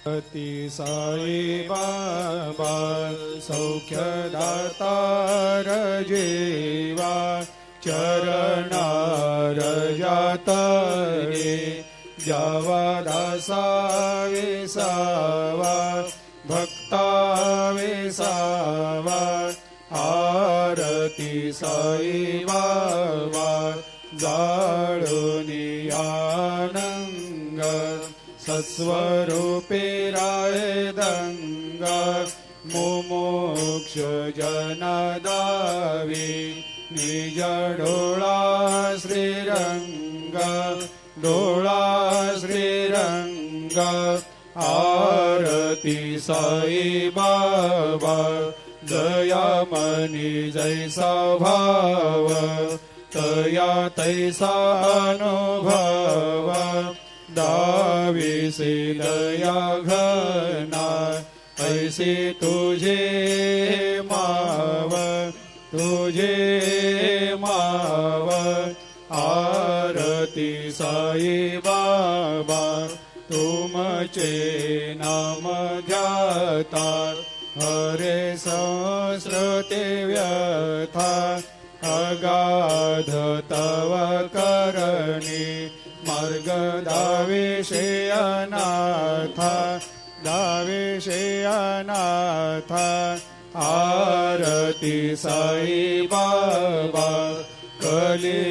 अति साई बाबा सौख्यदातार जेवा चरणार जातरे जावा दासा विसावा भक्ता विसावा आरती साई बाबा जाळुनी आनंग सत्स्वरूपे राय दंग मुमुक्ष जनदावी निज डोळा श्रीरंग डोळा श्रीरंग आरती साई बाबा दयामनी जैसा भाव तया तैसा अनुभव दाविसे दया घना ऐसे तुझे माव आरती साई बाबा तुमचे नाम ध्याता हरे संस्कृते व्यथा अगाध तव करणी मार्ग दाविषे अनाथ आरती साई बाबा कली